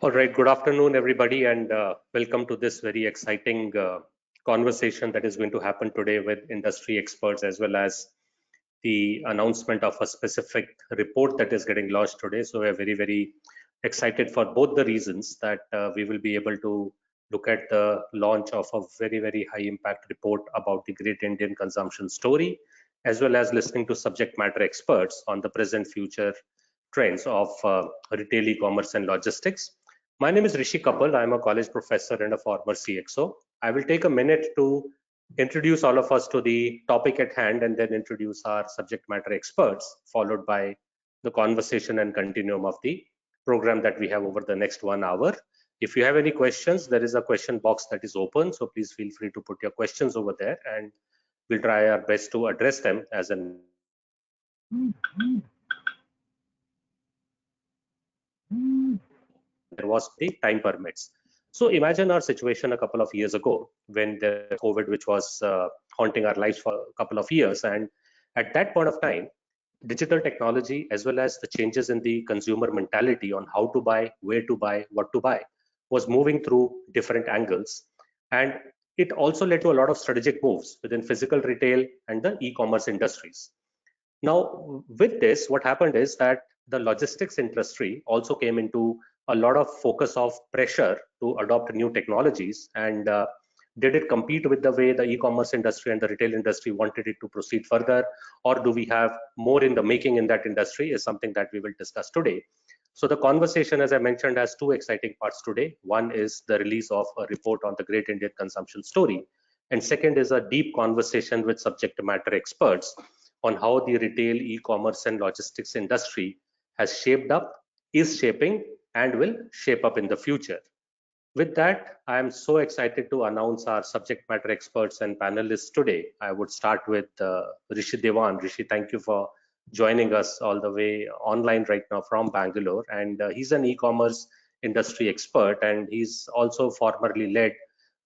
All right, good afternoon, everybody, and welcome to this very exciting conversation that is going to happen today with industry experts, as well as the announcement of a specific report that is getting launched today. So we're very, very excited for both the reasons that we will be able to look at the launch of a very, very high impact report about the great Indian consumption story, as well as listening to subject matter experts on the present future trends of retail e-commerce and logistics. My name is Rishi Kapil. I'm a college professor and a former CXO. I will take a minute to introduce all of us to the topic at hand and then introduce our subject matter experts, followed by the conversation and continuum of the program that we have over the next 1 hour. If you have any questions, there is a question box that is open, so please feel free to put your questions over there and we'll try our best to address them as an there was the time permits. So imagine our situation a couple of years ago when the COVID, which was haunting our lives for a couple of years. And at that point of time, digital technology, as well as the changes in the consumer mentality on how to buy, where to buy, what to buy, was moving through different angles. And it also led to a lot of strategic moves within physical retail and the e-commerce industries. Now, with this, what happened is that the logistics industry also came into a lot of focus of pressure to adopt new technologies. And did it compete with the way the e-commerce industry and the retail industry wanted it to proceed further? Or do we have more in the making in that industry is something that we will discuss today. So the conversation, as I mentioned, has two exciting parts today. One is the release of a report on the Great Indian Consumption Story. And second is a deep conversation with subject matter experts on how the retail, e-commerce and logistics industry has shaped up, is shaping, and will shape up in the future. With that, I am so excited to announce our subject matter experts and panelists today. I would start with Rishi Dewan. Rishi, thank you for joining us all the way online right now from Bangalore. And he's an e-commerce industry expert, and he's also formerly led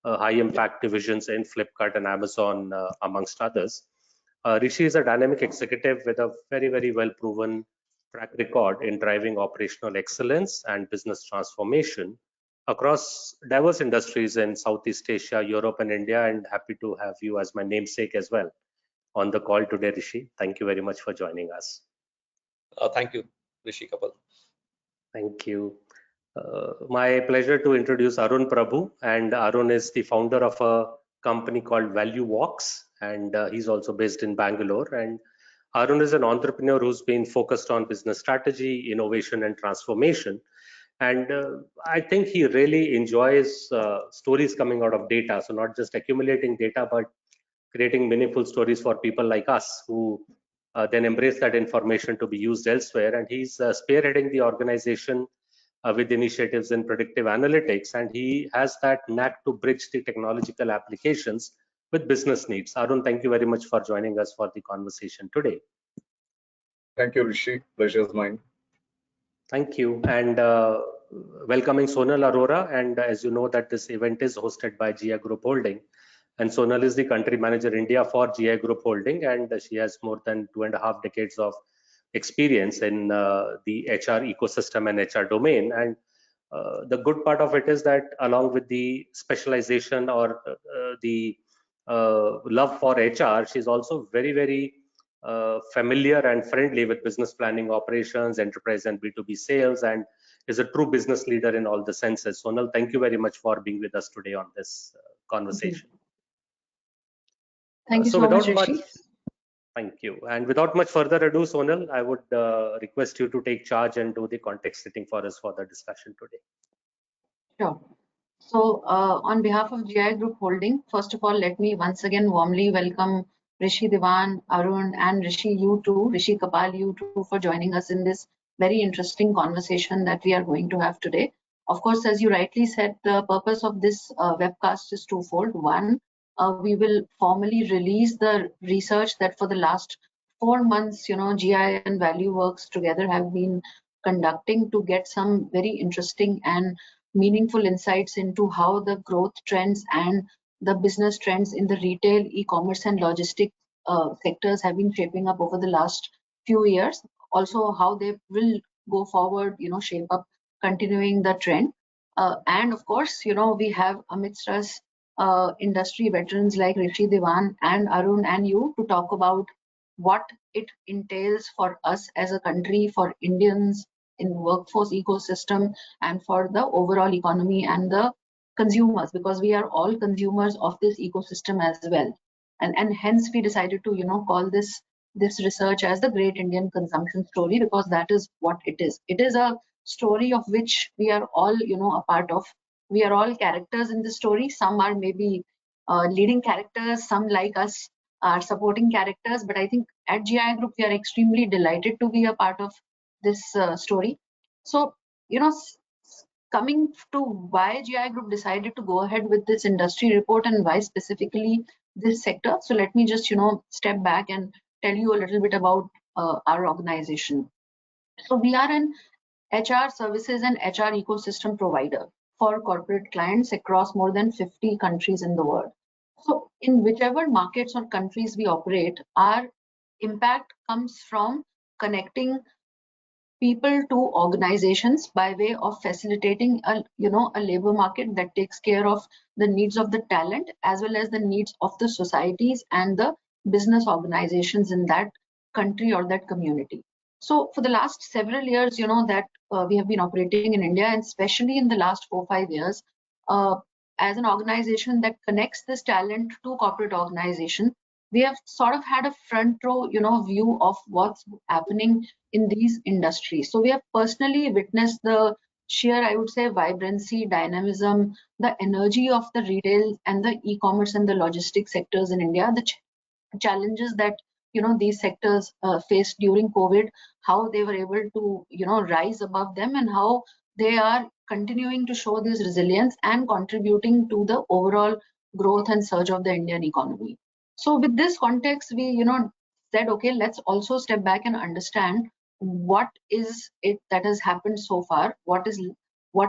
high impact divisions in Flipkart and Amazon, amongst others. Rishi is a dynamic executive with a very, very well proven track record in driving operational excellence and business transformation across diverse industries in Southeast Asia, Europe, and India. And happy to have you as my namesake as well on the call today, Rishi. Thank you very much for joining us. Thank you, Rishi Kapil. Thank you. My pleasure to introduce Arun Prabhu, and Arun is the founder of a company called Value Walks, and he's also based in Bangalore. And Arun is an entrepreneur who's been focused on business strategy, innovation, and transformation. And I think he really enjoys stories coming out of data. So not just accumulating data, but creating meaningful stories for people like us who then embrace that information to be used elsewhere. And he's spearheading the organization with initiatives in predictive analytics, and he has that knack to bridge the technological applications with business needs. Arun, thank you very much for joining us for the conversation today. Thank you, Rishi. Pleasure is mine. Thank you, and welcoming Sonal Arora. And as you know, that this event is hosted by GI Group Holding, and Sonal is the country manager India for GI Group Holding, and she has more than 2.5 decades of experience in the HR ecosystem and HR domain. And the good part of it is that along with the specialization or the love for HR, she's also very, very familiar and friendly with business planning, operations, enterprise and B2B sales, and is a true business leader in all the senses. Sonal, thank you very much for being with us today on this conversation. Thank you so much, Rishi. Thank you. And without much further ado, Sonal, I would request you to take charge and do the context setting for us for the discussion today. Sure. So on behalf of GI Group Holding, first of all, let me once again warmly welcome Rishi Dewan, Arun, and Rishi, you too, Rishi Kapil, you too, for joining us in this very interesting conversation that we are going to have today. Of course, as you rightly said, the purpose of this webcast is twofold. One, we will formally release the research that for the last 4 months, GI and Value Works together have been conducting to get some very interesting and meaningful insights into how the growth trends and the business trends in the retail, e-commerce and logistics sectors have been shaping up over the last few years. Also how they will go forward, shape up, continuing the trend. And of course, we have amidst us industry veterans like Rishi, Diwan, and Arun, and you to talk about what it entails for us as a country, for Indians in workforce ecosystem, and for the overall economy and the consumers, because we are all consumers of this ecosystem as well. And hence we decided to call this research as the Great Indian Consumption Story, because that is what it is. It is a story of which we are all a part of. We are all characters in the story. Some are maybe leading characters, some like us are supporting characters, but I think at GI Group we are extremely delighted to be a part of this story. So coming to why GI Group decided to go ahead with this industry report and why specifically this sector. So let me just step back and tell you a little bit about our organization. So we are an HR services and HR ecosystem provider for corporate clients across more than 50 countries in the world. So in whichever markets or countries we operate, our impact comes from connecting people to organizations by way of facilitating a labor market that takes care of the needs of the talent as well as the needs of the societies and the business organizations in that country or that community. So for the last several years, that we have been operating in India, and especially in the last 4-5 years, as an organization that connects this talent to corporate organization, we have sort of had a front row view of what's happening in these industries. So we have personally witnessed the sheer, I would say, vibrancy, dynamism, the energy of the retail and the e-commerce and the logistics sectors in India, the challenges that these sectors faced during COVID, how they were able to rise above them, and how they are continuing to show this resilience and contributing to the overall growth and surge of the Indian economy. So with this context, we said, okay, let's also step back and understand what is it that has happened so far, what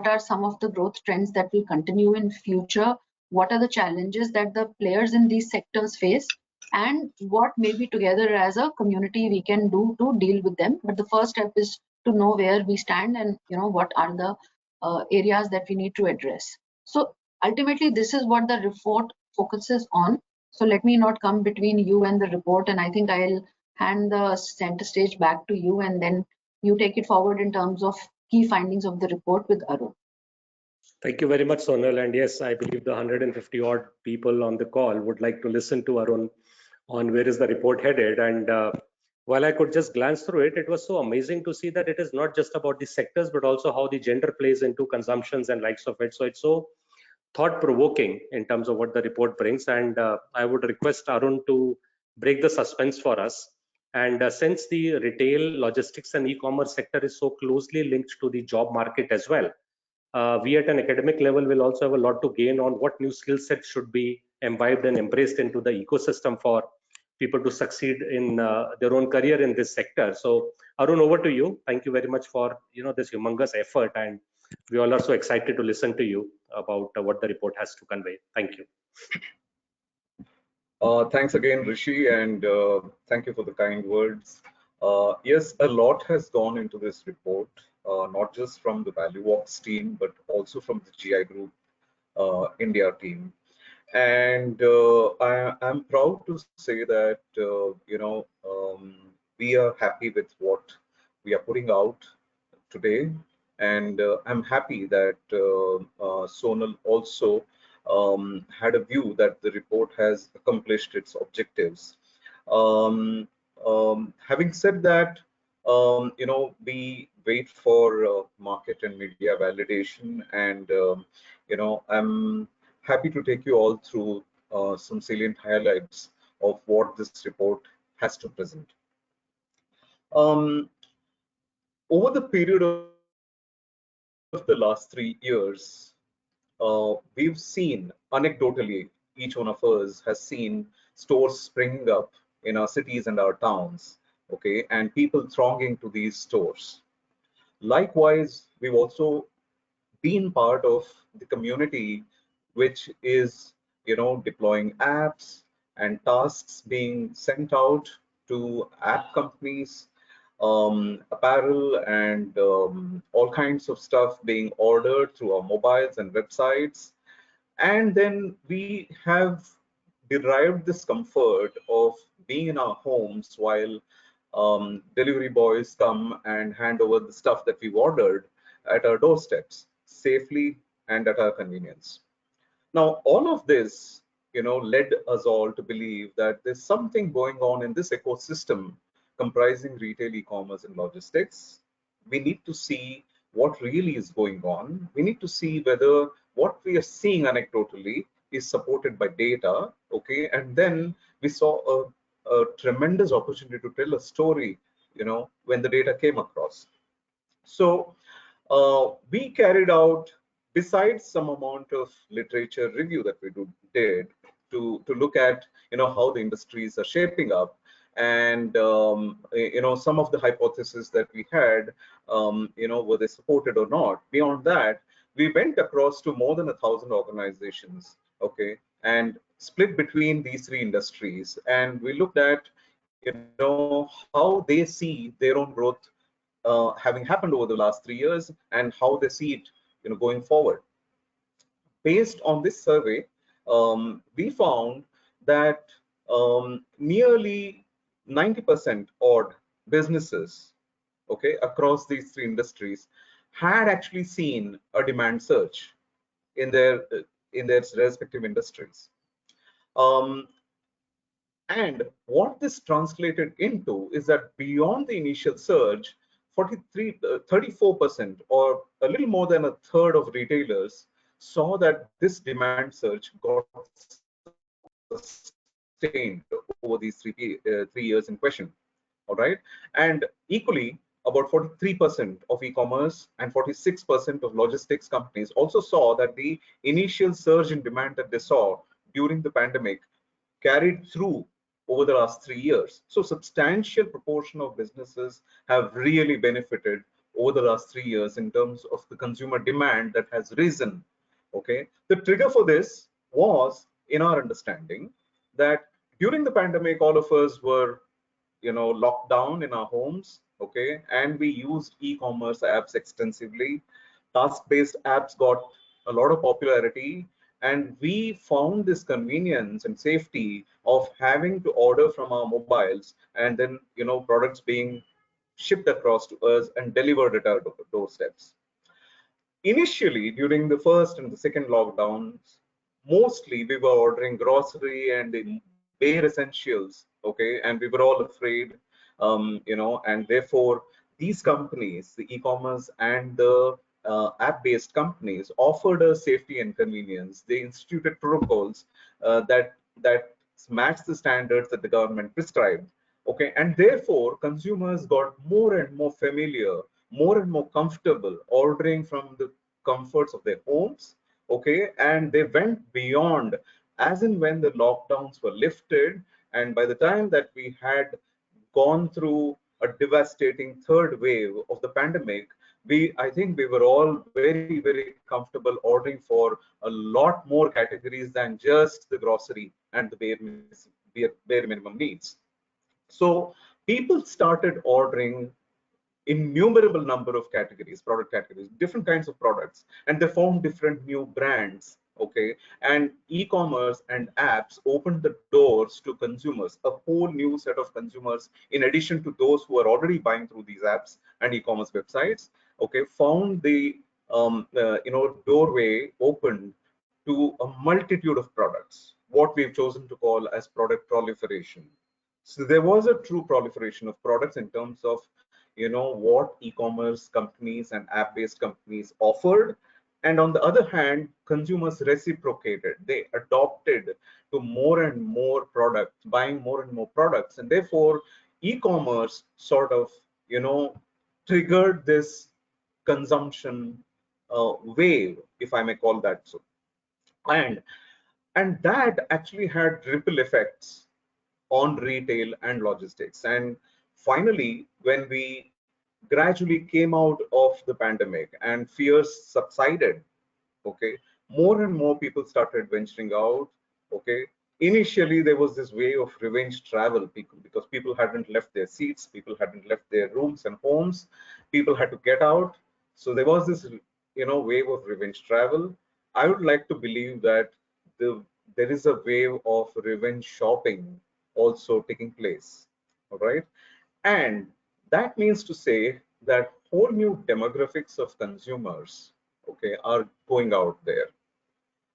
are some of the growth trends that will continue in future, what are the challenges that the players in these sectors face, and what maybe together as a community we can do to deal with them. But the first step is to know where we stand and what are the areas that we need to address. So ultimately this is what the report focuses on. So let me not come between you and the report, and I think I'll hand the center stage back to you, and then you take it forward in terms of key findings of the report with Arun. Thank you very much, Sonal. And yes, I believe the 150 odd people on the call would like to listen to Arun on where is the report headed. And while I could just glance through it, it was so amazing to see that it is not just about the sectors, but also how the gender plays into consumptions and likes of it. So it's so thought-provoking in terms of what the report brings. And I would request Arun to break the suspense for us. And since the retail, logistics, and e-commerce sector is so closely linked to the job market as well, we at an academic level will also have a lot to gain on what new skill sets should be imbibed and embraced into the ecosystem for people to succeed in their own career in this sector. So Arun, over to you. Thank you very much for this humongous effort, and we all are so excited to listen to you about what the report has to convey. Thank you. Thanks again, Rishi, and thank you for the kind words. Yes, a lot has gone into this report, not just from the ValueWorks team, but also from the GI Group India team. And I'm proud to say that, we are happy with what we are putting out today. And I'm happy that Sonal also had a view that the report has accomplished its objectives. Having said that, we wait for market and media validation, and I'm happy to take you all through some salient highlights of what this report has to present. Over the period of the last 3 years, we've seen, anecdotally, each one of us has seen stores springing up in our cities and our towns, okay, and people thronging to these stores. Likewise, we've also been part of the community which is, deploying apps and tasks being sent out to app companies, apparel and all kinds of stuff being ordered through our mobiles and websites. And then we have derived this comfort of being in our homes while delivery boys come and hand over the stuff that we've ordered at our doorsteps safely and at our convenience. Now, all of this, led us all to believe that there's something going on in this ecosystem comprising retail, e-commerce, and logistics. We need to see what really is going on. We need to see whether what we are seeing anecdotally is supported by data, okay? And then we saw a tremendous opportunity to tell a story, when the data came across. So we carried out, besides some amount of literature review that we did to look at, how the industries are shaping up, and some of the hypotheses that we had, were they supported or not. Beyond that, we went across to more than 1,000 organizations, okay, and split between these three industries, and we looked at, how they see their own growth having happened over the last 3 years and how they see it, going forward. Based on this survey, we found that nearly 90% odd businesses, okay, across these three industries had actually seen a demand surge in their respective industries. And what this translated into is that beyond the initial surge, 34% or a little more than a third of retailers saw that this demand surge got sustained over these 3 years in question. All right. And equally, about 43% of e-commerce and 46% of logistics companies also saw that the initial surge in demand that they saw during the pandemic carried through over the last 3 years. So substantial proportion of businesses have really benefited over the last 3 years in terms of the consumer demand that has risen. Okay, the trigger for this was, in our understanding, that during the pandemic, all of us were, locked down in our homes. Okay, and we used e-commerce apps extensively. Task-based apps got a lot of popularity, and we found this convenience and safety of having to order from our mobiles and then, products being shipped across to us and delivered at our doorsteps. Initially, during the first and the second lockdowns, mostly we were ordering grocery and the bare essentials, okay, and we were all afraid, and therefore these companies, the e-commerce and the app-based companies, offered us safety and convenience. They instituted protocols that match the standards that the government prescribed. Okay, and therefore consumers got more and more familiar, more and more comfortable ordering from the comforts of their homes. Okay, and they went beyond as and when the lockdowns were lifted, and by the time that we had gone through a devastating third wave of the pandemic, I think we were all very, very comfortable ordering for a lot more categories than just the grocery and the bare minimum needs. So people started ordering innumerable number of categories, product categories, different kinds of products, and they found different new brands. Okay, and e-commerce and apps opened the doors to consumers, a whole new set of consumers, in addition to those who are already buying through these apps and e-commerce websites. Okay, found the doorway open to a multitude of products, what we've chosen to call as product proliferation. So there was a true proliferation of products in terms of, what e-commerce companies and app-based companies offered. And on the other hand, consumers reciprocated. They adopted to more and more products, buying more and more products. And therefore, e-commerce sort of, triggered this consumption wave, if I may call that so. And that actually had ripple effects on retail and logistics. And finally, when we gradually came out of the pandemic and fears subsided, okay, more and more people started venturing out, okay, initially there was this way of revenge travel because people hadn't left their seats, people hadn't left their rooms and homes, people had to get out. So there was this, wave of revenge travel. I would like to believe that there is a wave of revenge shopping also taking place. All right. And that means to say that whole new demographics of consumers, okay, are going out there.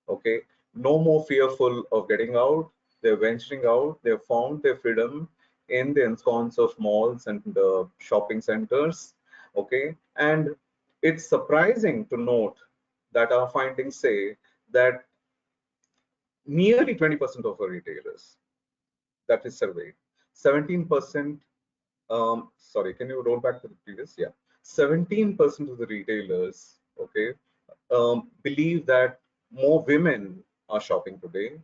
Okay, no more fearful of getting out. They're venturing out. They've found their freedom in the ensconce of malls and shopping centers. Okay, and it's surprising to note that our findings say that nearly 20% of our retailers that is surveyed, 17%, sorry, can you roll back to the previous? Yeah, 17% of the retailers, okay, believe that more women are shopping today.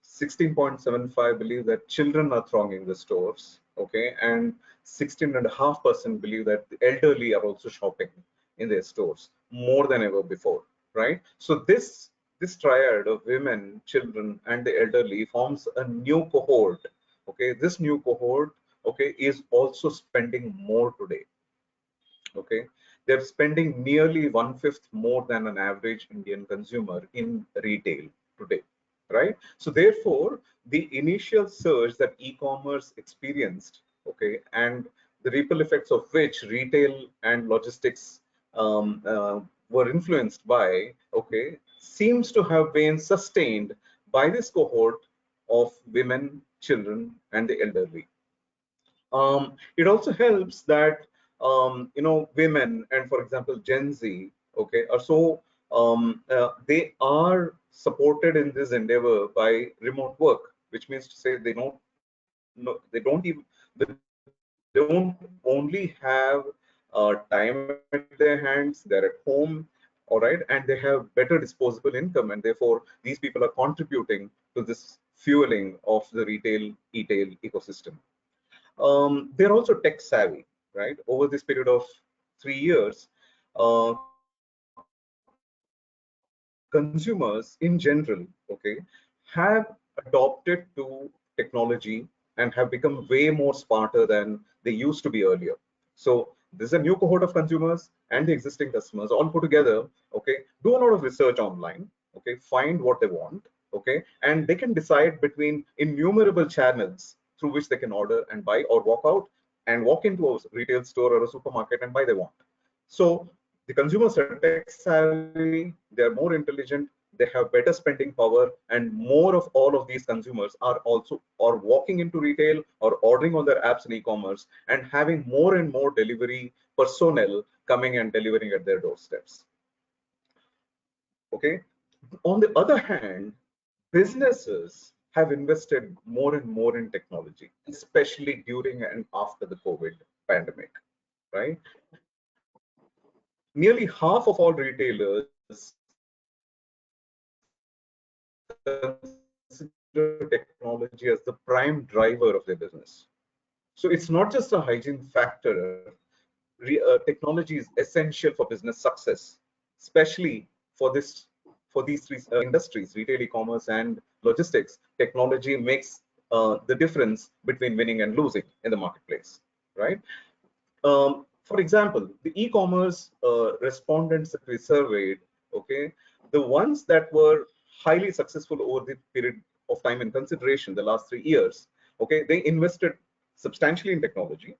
16.75 believe that children are thronging the stores, okay, and 16.5% believe that the elderly are also shopping in their stores more than ever before, right? So this triad of women, children, and the elderly forms a new cohort. Okay, this new cohort, okay, is also spending more today. Okay, they're spending nearly 1/5 more than an average Indian consumer in retail today, right? So therefore, the initial surge that e-commerce experienced, okay, and the ripple effects of which retail and logistics were influenced by, okay, seems to have been sustained by this cohort of women, children, and the elderly. It also helps that women and, for example, Gen Z, okay, are so they are supported in this endeavor by remote work, which means to say they don't even they don't only have time at their hands, they're at home, all right, and they have better disposable income, and therefore these people are contributing to this fueling of the retail e-tail ecosystem. They're also tech savvy, right? Over this period of 3 years, consumers in general, okay, have adopted to technology and have become way more smarter than they used to be earlier. So there's a new cohort of consumers and the existing customers all put together, okay, do a lot of research online, okay, find what they want, okay, and they can decide between innumerable channels through which they can order and buy, or walk out and walk into a retail store or a supermarket and buy they want. So the consumers are tech savvy, they're more intelligent, they have better spending power, and more of all of these consumers are also walking into retail or ordering on their apps and e-commerce and having more and more delivery personnel coming and delivering at their doorsteps. Okay. On the other hand, businesses have invested more and more in technology, especially during and after the COVID pandemic, right? Nearly half of all retailers consider technology as the prime driver of their business. So it's not just a hygiene factor. Technology is essential for business success, especially for these three industries: retail, e-commerce, and logistics. Technology makes the difference between winning and losing in the marketplace, right? For example, the e-commerce respondents that we surveyed, okay, the ones that were highly successful over the period of time in consideration, the last 3 years, okay, they invested substantially in technology.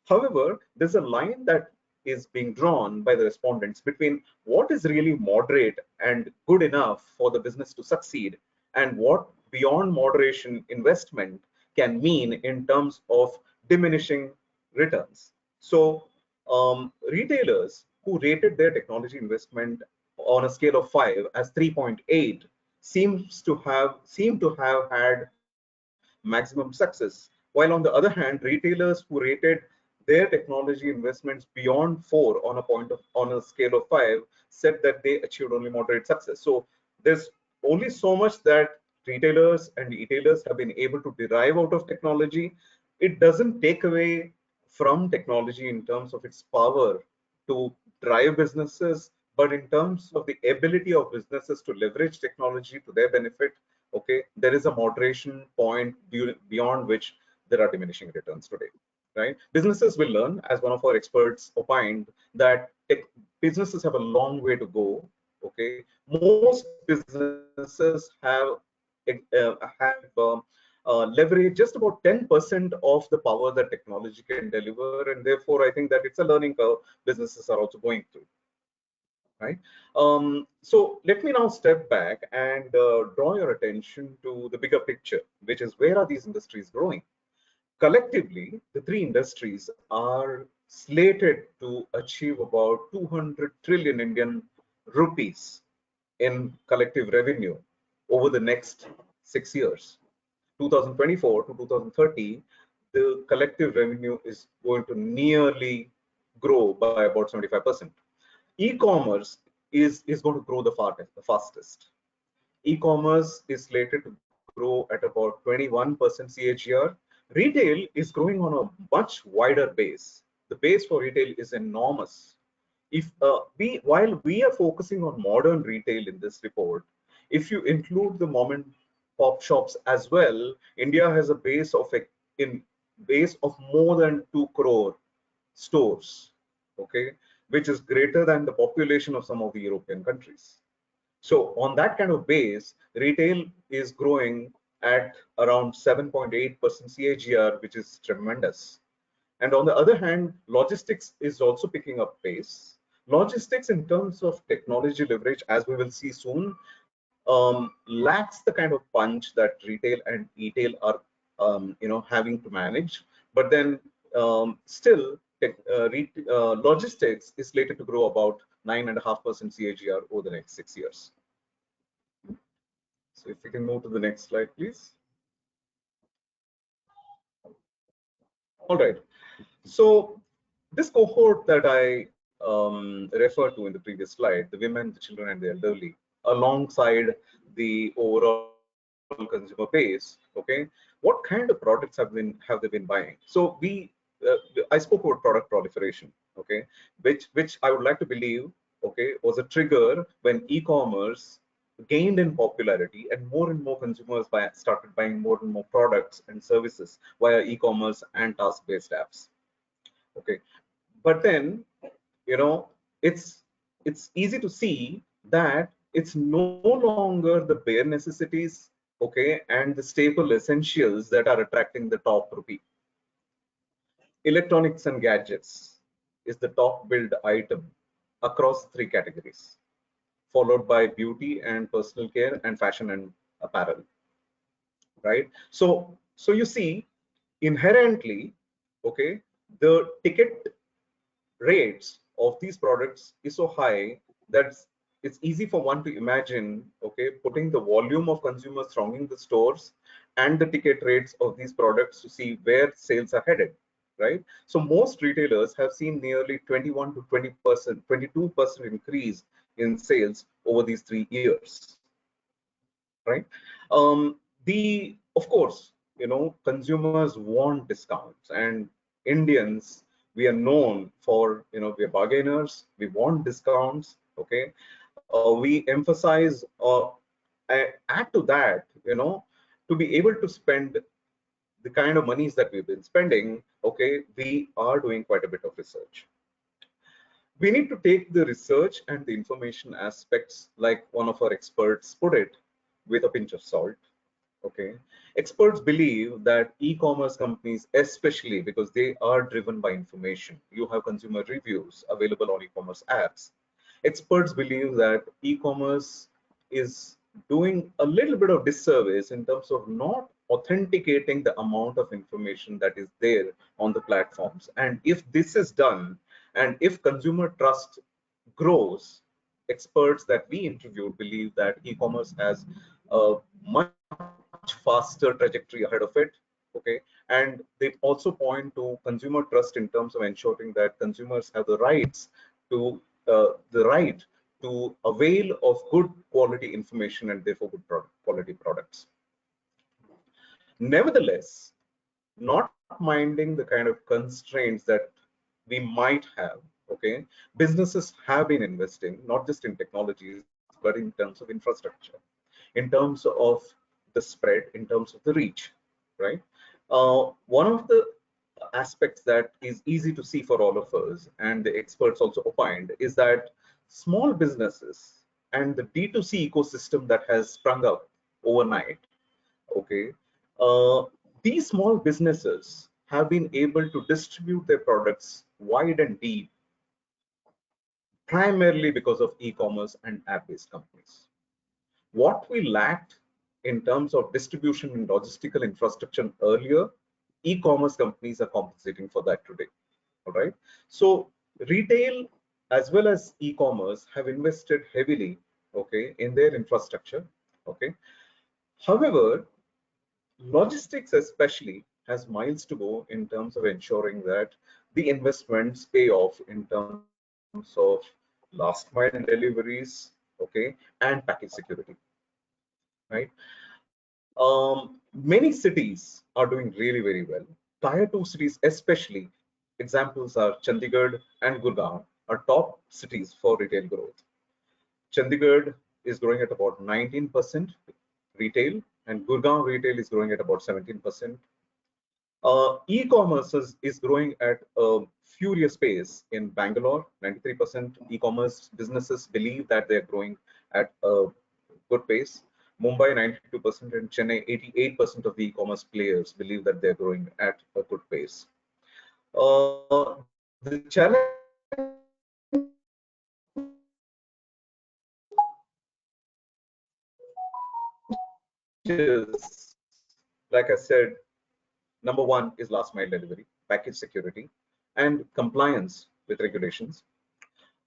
However, there's a line that is being drawn by the respondents between what is really moderate and good enough for the business to succeed and what beyond moderation investment can mean in terms of diminishing returns. So retailers who rated their technology investment on a scale of 5 as 3.8 seem to have had maximum success, while on the other hand, retailers who rated their technology investments beyond 4 on a scale of 5 said that they achieved only moderate success. So there's only so much that retailers and e-tailers have been able to derive out of technology. It doesn't take away from technology in terms of its power to drive businesses, but in terms of the ability of businesses to leverage technology to their benefit, okay, there is a moderation point beyond which there are diminishing returns today, right? Businesses will learn, as one of our experts opined, that businesses have a long way to go. Okay, most businesses have leverage just about 10% of the power that technology can deliver, and therefore I think that it's a learning curve businesses are also going through, right? So let me now step back and draw your attention to the bigger picture, which is where are these industries growing? Collectively, the three industries are slated to achieve about 200 trillion Indian rupees in collective revenue over the next 6 years. 2024 to 2030, the collective revenue is going to nearly grow by about 75%. E-commerce is going to grow the fastest. E-commerce is slated to grow at about 21% CAGR. Retail is growing on a much wider base. The base for retail is enormous. If while we are focusing on modern retail in this report, if you include the mom and pop shops as well, India has a base of more than 2 crore stores, okay, which is greater than the population of some of the European countries. So on that kind of base, retail is growing at around 7.8% CAGR, which is tremendous. And on the other hand, logistics is also picking up pace. Logistics in terms of technology leverage, as we will see soon, lacks the kind of punch that retail and e-tail are having to manage. But then still, logistics is slated to grow about 9.5% CAGR over the next 6 years. So if we can move to the next slide, please. All right. So this cohort that I referred to in the previous slide, the women, the children, and the elderly, alongside the overall consumer base, okay, what kind of products have they been buying? So I spoke about product proliferation, okay, which I would like to believe, okay, was a trigger when e-commerce gained in popularity and more consumers started buying more and more products and services via e-commerce and task-based apps. Okay, but then it's easy to see that it's no longer the bare necessities, okay, and the staple essentials that are attracting the top rupee. Electronics and gadgets is the top billed item across 3 categories, followed by beauty and personal care and fashion and apparel, right? So you see, inherently, okay, the ticket rates of these products is so high that it's easy for one to imagine, okay, putting the volume of consumers thronging the stores and the ticket rates of these products to see where sales are headed, right? So most retailers have seen nearly 21 to 20%, 22% increase in sales over these 3 years, right? Of course, consumers want discounts, and Indians, we are known for, we are bargainers, we want discounts, okay? We emphasize, add to that, to be able to spend the kind of monies that we've been spending, okay, we are doing quite a bit of research. We need to take the research and the information aspects, like one of our experts put it, with a pinch of salt. Okay, experts believe that e-commerce companies, especially because they are driven by information, you have consumer reviews available on e-commerce apps. Experts believe that e-commerce is doing a little bit of disservice in terms of not authenticating the amount of information that is there on the platforms. And if this is done, and if consumer trust grows, experts that we interviewed believe that e-commerce has a much faster trajectory ahead of it, okay? And they also point to consumer trust in terms of ensuring that consumers have the right to avail of good quality information and therefore good quality products. Nevertheless, not minding the kind of constraints that we might have, okay, businesses have been investing not just in technologies but in terms of infrastructure, in terms of the spread, in terms of the reach, right? One of the aspects that is easy to see for all of us, and the experts also opined, is that small businesses and the D2C ecosystem that has sprung up overnight, okay, uh, these small businesses have been able to distribute their products wide and deep, primarily because of e-commerce and app-based companies. What we lacked in terms of distribution and logistical infrastructure earlier, e-commerce companies are compensating for that today. All right. So retail as well as e-commerce have invested heavily, okay, in their infrastructure. Okay. However, logistics especially has miles to go in terms of ensuring that the investments pay off in terms of last mile deliveries, okay, and package security, right? Many cities are doing really very well. Tier 2 cities especially, examples are Chandigarh and Gurgaon, are top cities for retail growth. Chandigarh is growing at about 19% retail, and Gurgaon retail is growing at about 17%. E-commerce is growing at a furious pace in Bangalore. 93% e-commerce businesses believe that they're growing at a good pace. Mumbai 92% and Chennai 88% of the e-commerce players believe that they're growing at a good pace. The challenge is, like I said, number one is last mile delivery, package security, and compliance with regulations.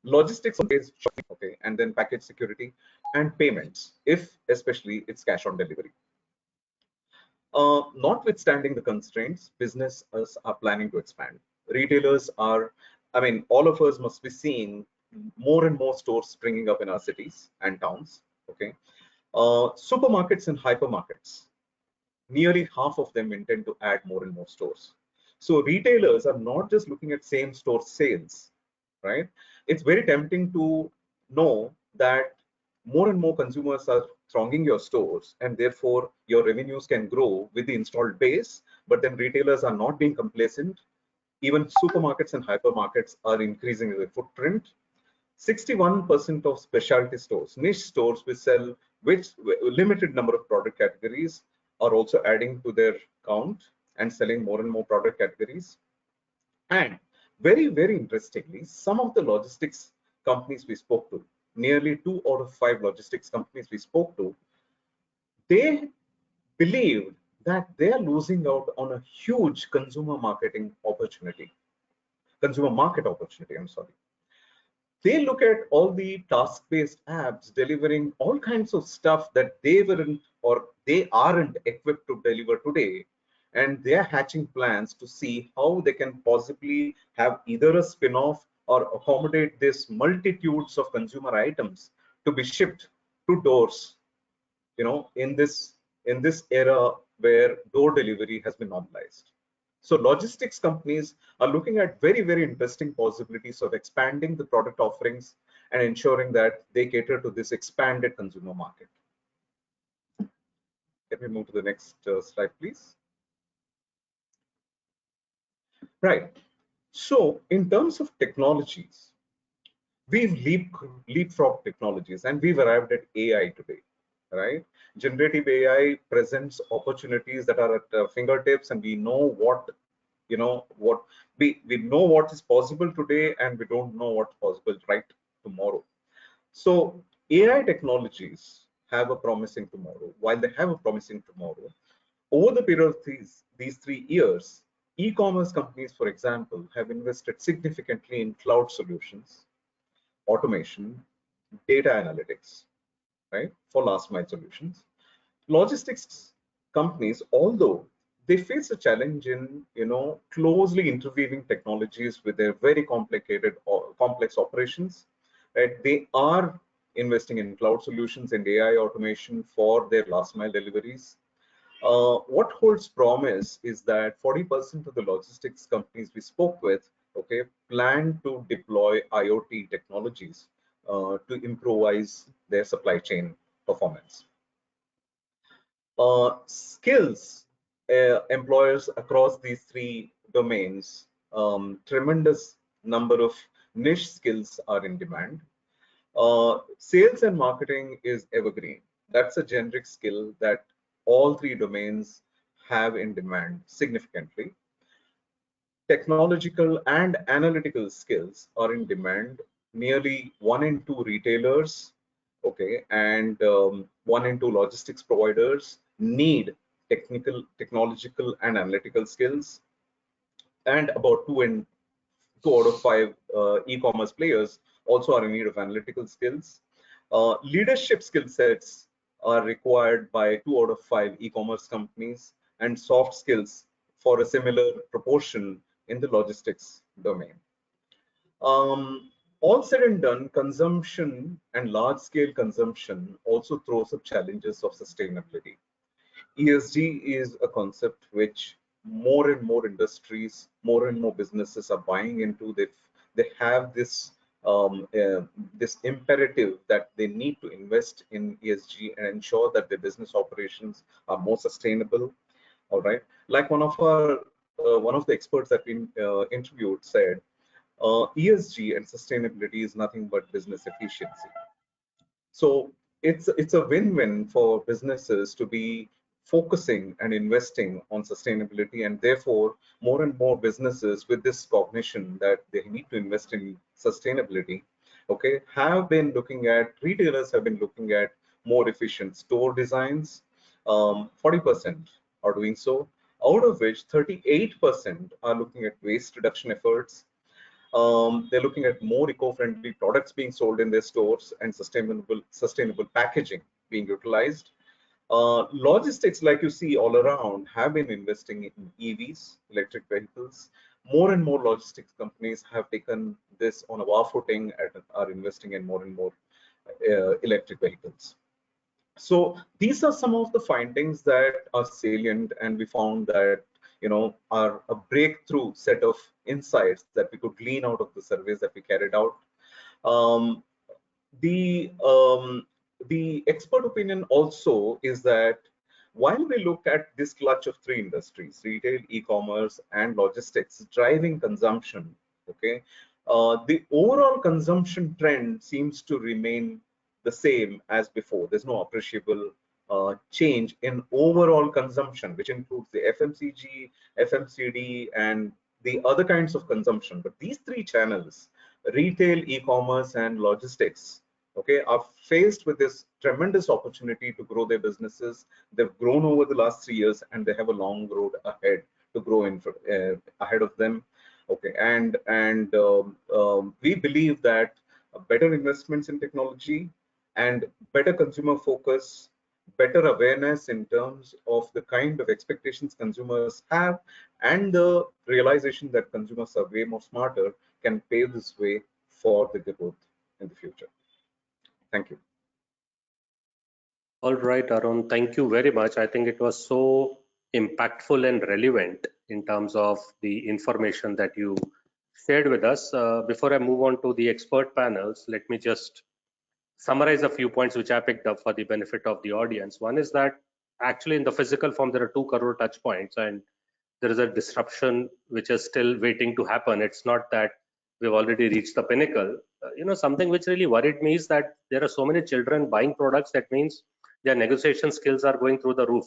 Logistics is shopping, okay, and then package security and payments, if especially it's cash on delivery. Notwithstanding the constraints, businesses are planning to expand. Retailers are, I mean, all of us must be seeing more and more stores springing up in our cities and towns, okay. Supermarkets and hypermarkets, nearly half of them intend to add more and more stores. So retailers are not just looking at same store sales, right? It's very tempting to know that more and more consumers are thronging your stores, and therefore your revenues can grow with the installed base, but then retailers are not being complacent. Even supermarkets and hypermarkets are increasing their footprint. 61% of specialty stores, niche stores which limited number of product categories, are also adding to their count and selling more and more product categories. And very, very interestingly, some of the logistics companies we spoke to, nearly 2 out of 5 logistics companies we spoke to, they believed that they are losing out on a huge consumer market opportunity, I'm sorry. They look at all the task-based apps delivering all kinds of stuff that they weren't or they aren't equipped to deliver today, and they're hatching plans to see how they can possibly have either a spin-off or accommodate this multitudes of consumer items to be shipped to doors, you know, in this era where door delivery has been normalized. So logistics companies are looking at very, very interesting possibilities of expanding the product offerings and ensuring that they cater to this expanded consumer market. Let me move to the next slide, please. Right. So in terms of technologies, we've leapfrog technologies and we've arrived at AI today, right? Generative AI presents opportunities that are at fingertips, and we know what, you know, what we know what is possible today, and we don't know what's possible right tomorrow. So AI technologies have a promising tomorrow. While they have a promising tomorrow, over the period of these 3 years, e-commerce companies, for example, have invested significantly in cloud solutions, automation, data analytics, right, for last mile solutions. Logistics companies, although they face a challenge in, you know, closely interweaving technologies with their very complicated or complex operations, right, they are investing in cloud solutions and AI automation for their last mile deliveries. What holds promise is that 40% of the logistics companies we spoke with, okay, plan to deploy IoT technologies to improvise their supply chain performance. Skills, employers across these three domains, tremendous number of niche skills are in demand. Sales and marketing is evergreen. That's a generic skill that all three domains have in demand significantly. Technological and analytical skills are in demand. Nearly 1 in 2 retailers, okay, and 1 in 2 logistics providers need technological and analytical skills, and about 2 out of 5 e-commerce players also are in need of analytical skills. Leadership skill sets are required by 2 out of 5 e-commerce companies, and soft skills for a similar proportion in the logistics domain. All said and done, consumption and large-scale consumption also throws up challenges of sustainability. ESG is a concept which more and more industries, more and more businesses are buying into. They have this this imperative that they need to invest in ESG and ensure that their business operations are more sustainable. All right, like one of the experts that we interviewed said, ESG and sustainability is nothing but business efficiency. So it's a win-win for businesses to be focusing and investing on sustainability, and therefore more and more businesses with this cognition that they need to invest in sustainability, okay, retailers have been looking at more efficient store designs. 40% are doing so, out of which 38% are looking at waste reduction efforts. They're looking at more eco-friendly products being sold in their stores and sustainable packaging being utilized. Logistics, like you see all around, have been investing in EVs, electric vehicles. More and more logistics companies have taken this on a war footing and are investing in more and more electric vehicles. So these are some of the findings that are salient, and we found that are a breakthrough set of insights that we could glean out of the surveys that we carried out. The expert opinion also is that while we look at this clutch of three industries, retail, e-commerce, and logistics, driving consumption, okay, the overall consumption trend seems to remain the same as before. There's no appreciable change in overall consumption, which includes the FMCG, FMCD, and the other kinds of consumption. But these three channels, retail, e-commerce, and logistics, okay, are faced with this tremendous opportunity to grow their businesses. They've grown over the last 3 years, and they have a long road ahead to grow in ahead of them. Okay, and we believe that better investments in technology and better consumer focus, better awareness in terms of the kind of expectations consumers have, and the realization that consumers are way more smarter can pave this way for the growth in the future. Thank you. All right, Arun, thank you very much. I think it was so impactful and relevant in terms of the information that you shared with us. Before I move on to the expert panels, let me just summarize a few points which I picked up for the benefit of the audience. One is that actually in the physical form, there are 2 crore touch points, and there is a disruption which is still waiting to happen. It's not that we've already reached the pinnacle. Something which really worried me is that there are so many children buying products. That means their negotiation skills are going through the roof,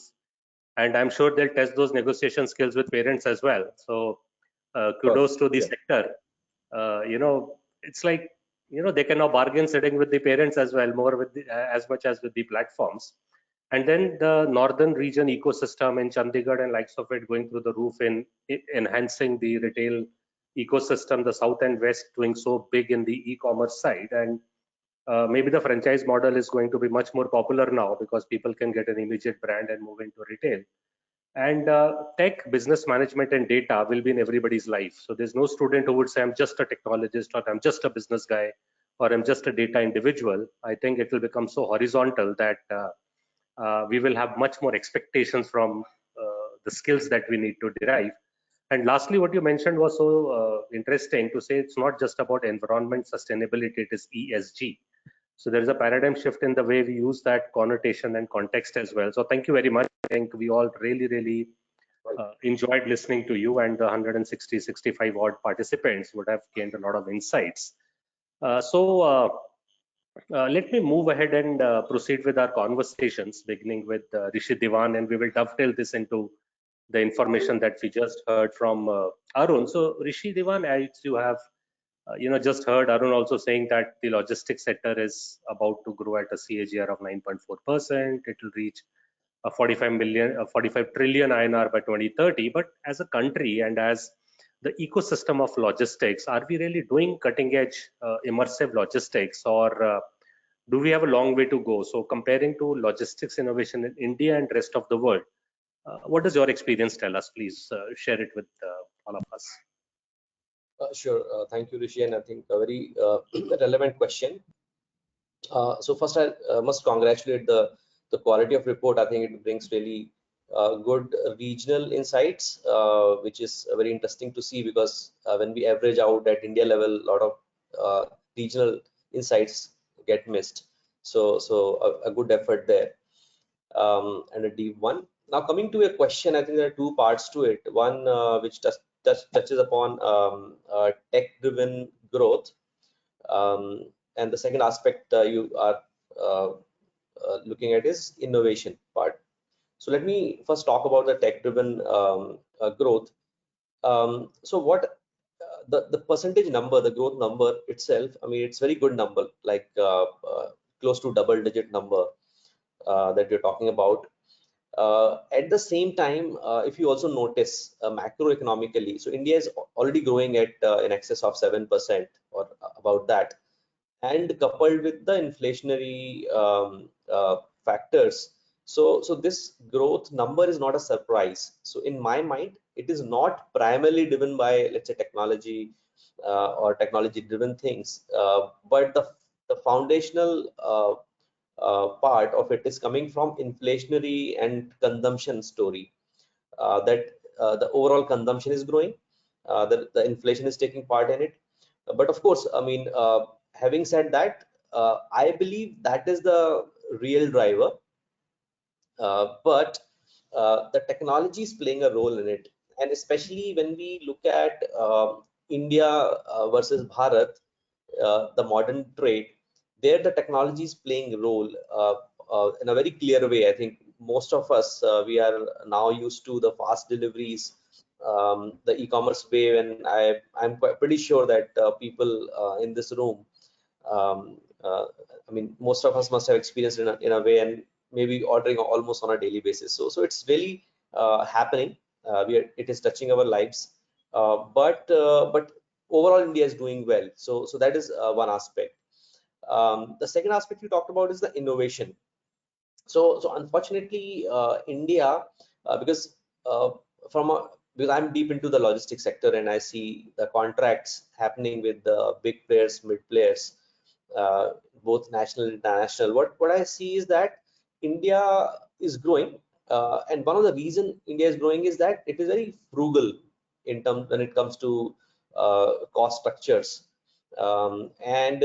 and I'm sure they'll test those negotiation skills with parents as well. So kudos to the sector. It's like they can now bargain sitting with the parents as well, more with as much as with the platforms. And then the northern region ecosystem in Chandigarh and likes of it going through the roof in enhancing the retail ecosystem, the south and west doing so big in the e-commerce side. And maybe the franchise model is going to be much more popular now because people can get an immediate brand and move into retail. And tech, business management, and data will be in everybody's life. So there's no student who would say, I'm just a technologist, or I'm just a business guy, or I'm just a data individual. I think it will become so horizontal that we will have much more expectations from the skills that we need to derive. And lastly, what you mentioned was so interesting to say it's not just about environment sustainability, it is ESG. So there is a paradigm shift in the way we use that connotation and context as well. So thank you very much. I think we all really enjoyed listening to you, and the 160, 65 odd participants would have gained a lot of insights. Let me move ahead and proceed with our conversations, beginning with Rishi Diwan, and we will dovetail this into the information that we just heard from Arun. So Rishi Diwan, as you have just heard Arun also saying that the logistics sector is about to grow at a CAGR of 9.4%. It will reach 45 trillion INR by 2030. But as a country and as the ecosystem of logistics, are we really doing cutting edge immersive logistics, or do we have a long way to go? So comparing to logistics innovation in India and rest of the world, what does your experience tell us? Please share it with all of us. Sure. Thank you, Rishi, and I think a very relevant question. So first, I must congratulate the quality of report. I think it brings really good regional insights, which is very interesting to see, because when we average out at India level, a lot of regional insights get missed. So a good effort there, and a deep one. Now coming to a question, I think there are two parts to it. One which touches upon tech-driven growth, and the second aspect you are looking at is innovation part. So let me first talk about the tech-driven growth. So what the percentage number, the growth number itself, I mean, it's very good number, like close to double-digit number that we're talking about. At the same time, if you also notice macroeconomically, so India is already growing at in excess of 7% or about that, and coupled with the inflationary factors, so this growth number is not a surprise. So in my mind, it is not primarily driven by, let's say, technology or technology driven things, but the foundational part of it is coming from inflationary and consumption story, that the overall consumption is growing, the inflation is taking part in it. But of course, I mean, having said that, I believe that is the real driver, but the technology is playing a role in it. And especially when we look at India versus Bharat, the modern trade, there the technology is playing a role in a very clear way. I think most of us, we are now used to the fast deliveries, the e-commerce wave, and I'm pretty sure that people in this room, I mean, most of us must have experienced in a way, and maybe ordering almost on a daily basis. So it's really happening. It is touching our lives, but overall India is doing well. So that is one aspect. The second aspect you talked about is the innovation. So unfortunately, India, because I'm deep into the logistics sector, and I see the contracts happening with the big players, mid players, both national and international. What I see is that India is growing, and one of the reasons India is growing is that it is very frugal in terms when it comes to cost structures. And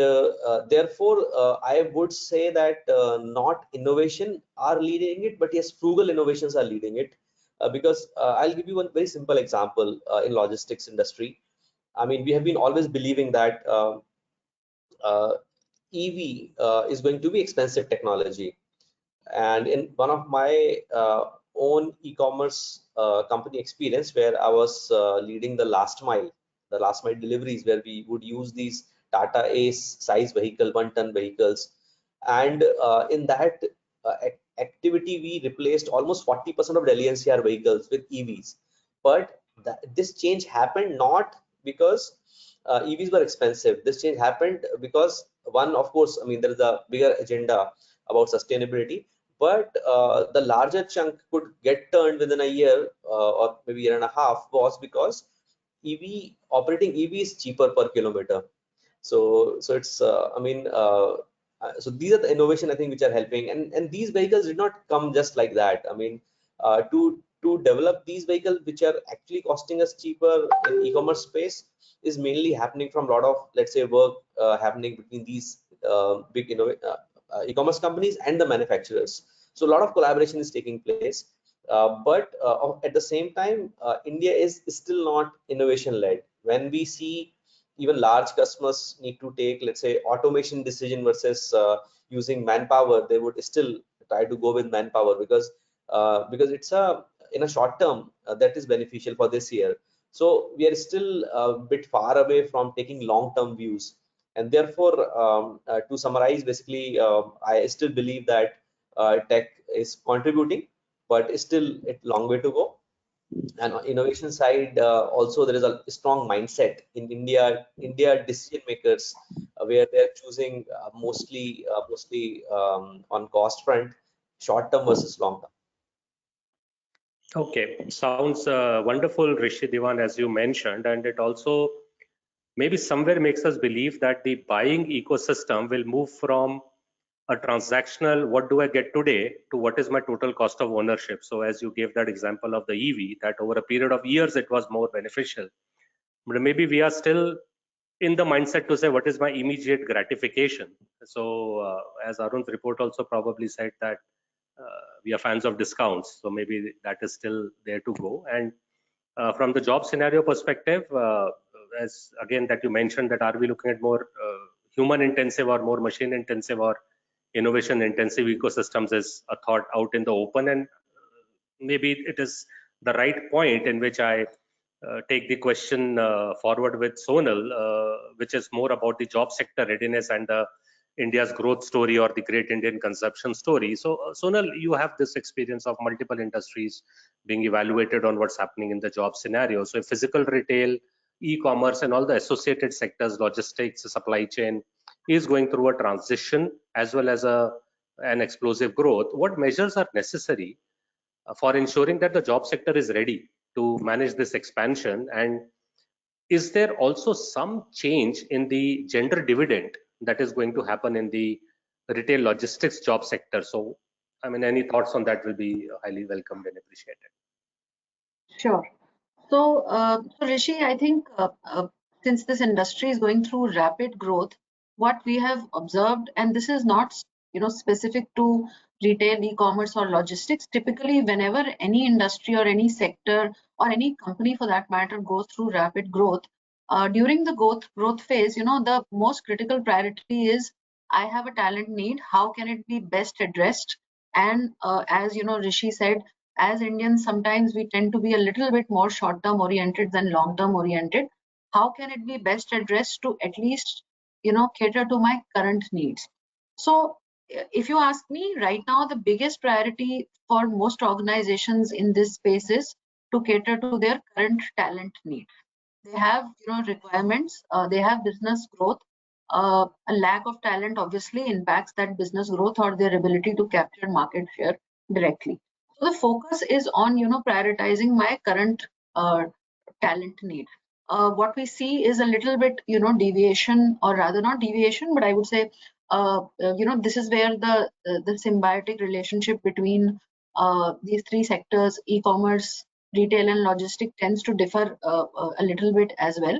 therefore, I would say that not innovation are leading it, but yes, frugal innovations are leading it. Because I'll give you one very simple example in logistics industry. I mean, we have been always believing that EV is going to be expensive technology. And in one of my own e-commerce company experience, where I was leading the last mile deliveries, where we would use these Tata Ace size vehicle, 1-ton vehicles, and in that activity we replaced almost 40% of Delhi NCR vehicles with EVs. But this change happened not because EVs were expensive. This change happened because, one, of course, I mean, there is a bigger agenda about sustainability, but the larger chunk could get turned within a year or maybe year and a half was because operating EV is cheaper per kilometer. So it's I mean, so these are the innovation, I think, which are helping, and these vehicles did not come just like that. I mean, to develop these vehicles, which are actually costing us cheaper in e-commerce space, is mainly happening from a lot of, let's say, work happening between these big e-commerce companies and the manufacturers. So a lot of collaboration is taking place, but at the same time, India is still not innovation led. When we see even large customers need to take, let's say, automation decision versus using manpower, they would still try to go with manpower because it's in a short term that is beneficial for this year. So we are still a bit far away from taking long-term views, and therefore, to summarize, basically, I still believe that tech is contributing, but still a long way to go. And on innovation side, also there is a strong mindset in India decision makers where they're choosing mostly on cost front, short term versus long term. Okay, sounds wonderful, Rishi Diwan, as you mentioned, and it also maybe somewhere makes us believe that the buying ecosystem will move from a transactional what do I get today to what is my total cost of ownership. So as you gave that example of the EV, that over a period of years it was more beneficial, but maybe we are still in the mindset to say what is my immediate gratification. So as Arun's report also probably said that we are fans of discounts, so maybe that is still there to go. And from the job scenario perspective, as again that you mentioned, that are we looking at more human intensive or more machine intensive or innovation intensive ecosystems is a thought out in the open, and maybe it is the right point in which I take the question forward with Sonal, which is more about the job sector readiness and India's growth story or the great Indian consumption story. So Sonal, you have this experience of multiple industries being evaluated on what's happening in the job scenario. So if physical retail, e-commerce and all the associated sectors, logistics, supply chain is going through a transition as well as an explosive growth, what measures are necessary for ensuring that the job sector is ready to manage this expansion? And is there also some change in the gender dividend that is going to happen in the retail logistics job sector? So, I mean, any thoughts on that will be highly welcomed and appreciated. Sure. So, Rishi, I think since this industry is going through rapid growth, what we have observed, and this is not specific to retail, e-commerce or logistics, typically whenever any industry or any sector or any company for that matter goes through rapid growth, during the growth phase, the most critical priority is I have a talent need, how can it be best addressed? And as Rishi said, as Indians, sometimes we tend to be a little bit more short-term oriented than long-term oriented. How can it be best addressed to at least, cater to my current needs? So if you ask me right now, the biggest priority for most organizations in this space is to cater to their current talent need. They have, requirements, they have business growth. A lack of talent obviously impacts that business growth or their ability to capture market share directly. So the focus is on, prioritizing my current talent need. What we see is a little bit, deviation, or rather not deviation, but I would say, this is where the symbiotic relationship between these three sectors, e-commerce, retail and logistics, tends to differ a little bit as well.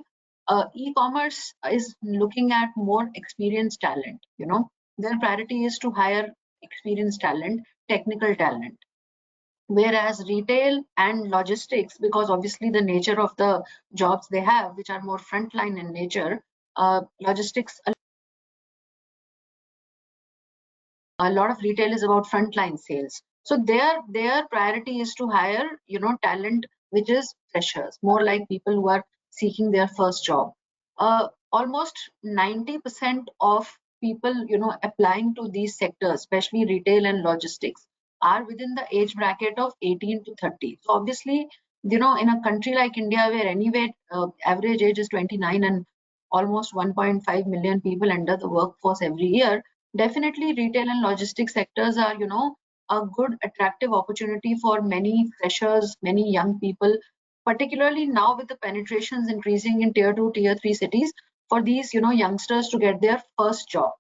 E-commerce is looking at more experienced talent. Their priority is to hire experienced talent, technical talent. Whereas retail and logistics, because obviously the nature of the jobs they have, which are more frontline in nature, logistics, a lot of retail is about frontline sales. So their priority is to hire, talent which is freshers, more like people who are seeking their first job. Almost 90% of people, applying to these sectors, especially retail and logistics, are within the age bracket of 18 to 30. So obviously, in a country like India, where anyway average age is 29 and almost 1.5 million people enter the workforce every year, definitely retail and logistics sectors are, a good attractive opportunity for many freshers, many young people, particularly now with the penetrations increasing in tier 2, tier 3 cities, for these, youngsters to get their first job.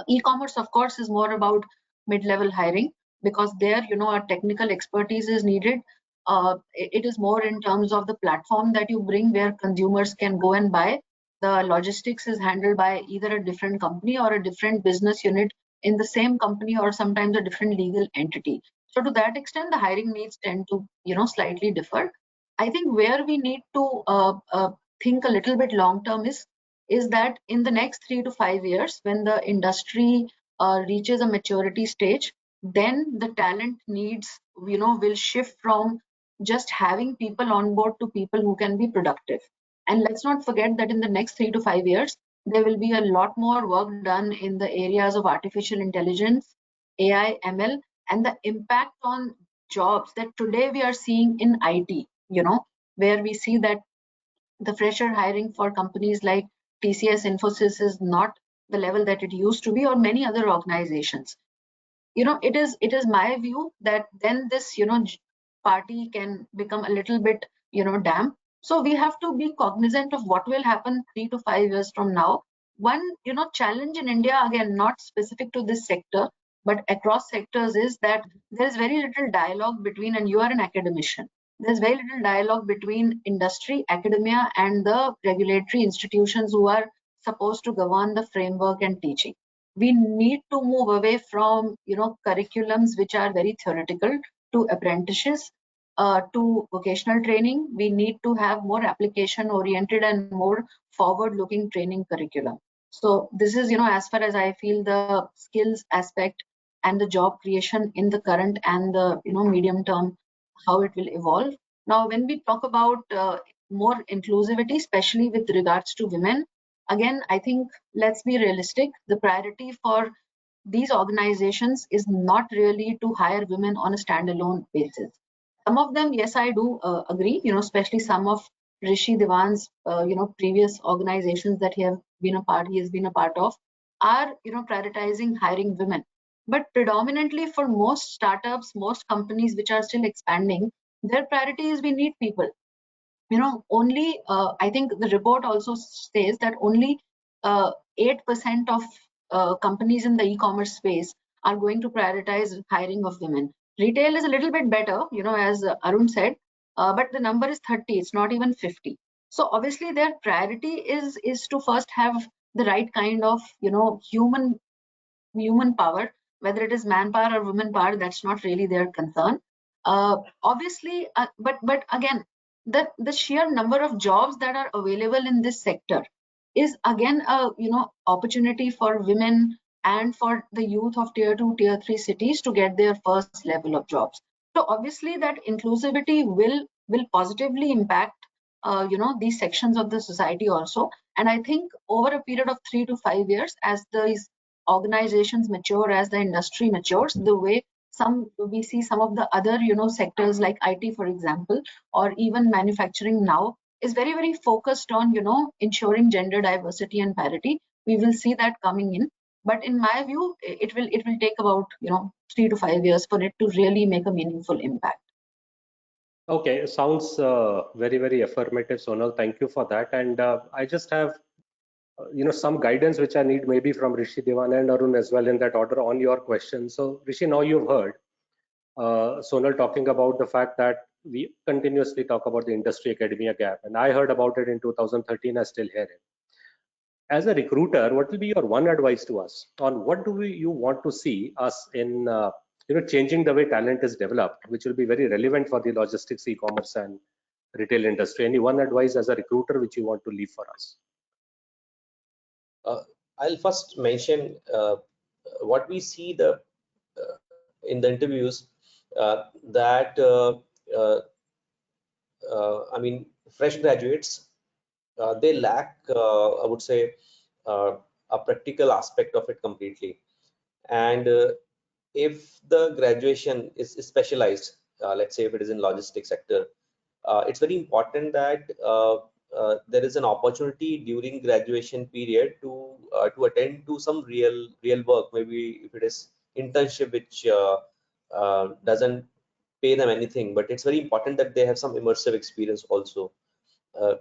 E-commerce, of course, is more about mid-level hiring, because there, a technical expertise is needed. It is more in terms of the platform that you bring where consumers can go and buy. the logistics is handled by either a different company or a different business unit in the same company, or sometimes a different legal entity. So to that extent, the hiring needs tend to, slightly differ. I think where we need to think a little bit long term is that in the next 3 to 5 years, when the industry reaches a maturity stage, then the talent needs, will shift from just having people on board to people who can be productive. And let's not forget that in the next 3 to 5 years, there will be a lot more work done in the areas of artificial intelligence, AI, ML, and the impact on jobs that today we are seeing in IT, where we see that the fresher hiring for companies like TCS, Infosys is not the level that it used to be, or many other organizations. It is my view that then this, party can become a little bit, damp. So we have to be cognizant of what will happen 3 to 5 years from now. One, challenge in India, again, not specific to this sector, but across sectors, is that there is very little dialogue between, and you are an academician, there's very little dialogue between industry, academia, and the regulatory institutions who are supposed to govern the framework and teaching. We need to move away from, curriculums which are very theoretical to apprenticeships, to vocational training. We need to have more application oriented and more forward looking training curriculum. So this is, as far as I feel, the skills aspect and the job creation in the current and the, medium term, how it will evolve. Now, when we talk about more inclusivity, especially with regards to women, again, I think let's be realistic. The priority for these organizations is not really to hire women on a standalone basis. Some of them, yes, I do agree, especially some of Rishi Diwan's, previous organizations that he has been a part of, are, prioritizing hiring women. But predominantly for most startups, most companies which are still expanding, their priority is we need people. Only, I think the report also says that only 8% of companies in the e-commerce space are going to prioritize hiring of women. Retail is a little bit better, as Arun said, but the number is 30, it's not even 50. So obviously their priority is to first have the right kind of, human power, whether it is manpower or women power, that's not really their concern. Obviously, but again, the sheer number of jobs that are available in this sector is again a opportunity for women and for the youth of tier 2, tier 3 cities to get their first level of jobs. So obviously that inclusivity will positively impact these sections of the society also. And I think over a period of 3 to 5 years, as these organizations mature, as the industry matures, the way we see some of the other sectors like IT, for example, or even manufacturing now is very, very focused on ensuring gender diversity and parity. We will see that coming in, but in my view, it will take about 3 to 5 years for it to really make a meaningful impact. Okay, sounds very, very affirmative, Sonal. Thank you for that. And I just have some guidance which I need maybe from Rishi Diwan and Arun as well in that order on your question. So Rishi, now you've heard Sonal talking about the fact that we continuously talk about the industry academia gap, and I heard about it in 2013. I still hear it. As a recruiter, what will be your one advice to us on what do you want to see us in changing the way talent is developed, which will be very relevant for the logistics, e-commerce, and retail industry? Any one advice as a recruiter which you want to leave for us? I'll first mention what we see in the interviews, that I mean, fresh graduates, they lack, I would say, a practical aspect of it completely. And if the graduation is specialized, let's say if it is in logistics sector, it's very important that there is an opportunity during graduation period to attend to some real work. Maybe if it is internship, which doesn't pay them anything, but it's very important that they have some immersive experience also,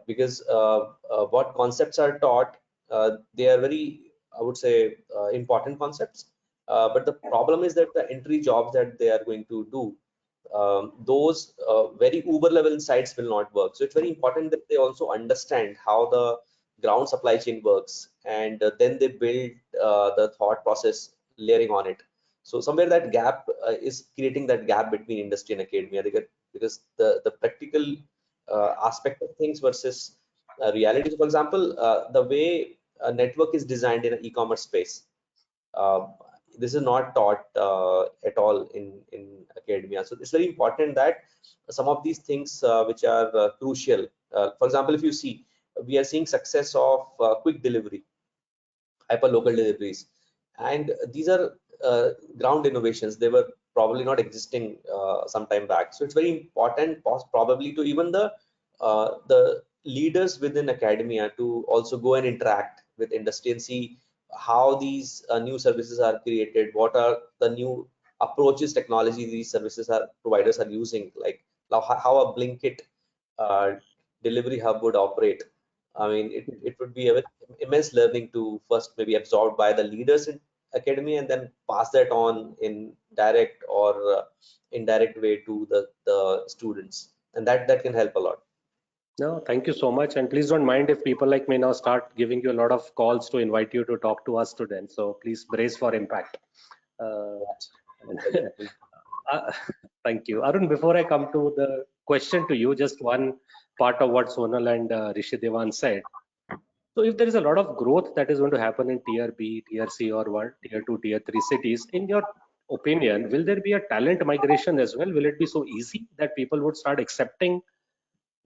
because what concepts are taught, they are very, I would say, important concepts, but the problem is that the entry jobs that they are going to do, those very uber level insights will not work. So it's very important that they also understand how the ground supply chain works, and then they build the thought process layering on it. So somewhere that gap is creating that gap between industry and academia, because the practical aspect of things versus reality. So for example, the way a network is designed in an e-commerce space, this is not taught at all in academia. So it's very important that some of these things which are crucial. For example, if you see, we are seeing success of quick delivery, hyper local deliveries, and these are ground innovations. They were probably not existing some time back. So it's very important, probably, to even the leaders within academia to also go and interact with industry and see how these new services are created, what are the new approaches, technology these services are providers are using, like how a Blinkit delivery hub would operate. I mean, it would be a immense learning to first maybe absorbed by the leaders in academia, and then pass that on in direct or indirect way to the students, and that can help a lot. No, thank you so much. And please don't mind if people like me now start giving you a lot of calls to invite you to talk to our students. So please brace for impact. Thank you. Arun, before I come to the question to you, just one part of what Sonal and Rishi Devan said. So if there is a lot of growth that is going to happen in tier B, tier C, or tier 2, tier 3 cities, in your opinion, will there be a talent migration as well? Will it be so easy that people would start accepting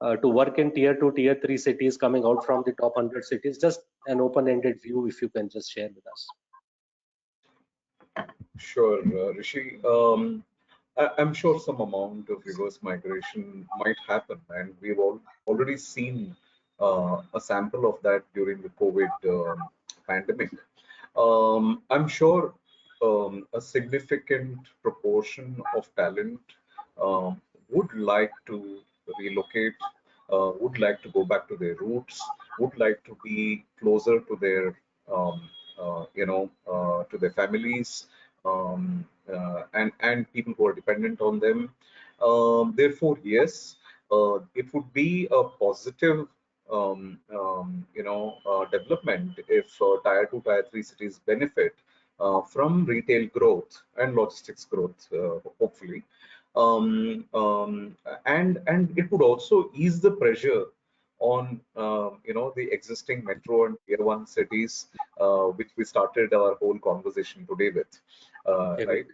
to work in tier 2, tier 3 cities coming out from the top 100 cities? Just an open-ended view, if you can just share with us. Sure, Rishi. I'm sure some amount of reverse migration might happen, and we've already seen a sample of that during the COVID pandemic. I'm sure a significant proportion of talent would like to relocate, would like to go back to their roots, would like to be closer to their, to their families, and people who are dependent on them. Therefore, yes, it would be a positive development if tier 2, tier 3 cities benefit from retail growth and logistics growth, hopefully. And it would also ease the pressure on the existing metro and tier 1 cities, which we started our whole conversation today with. Right?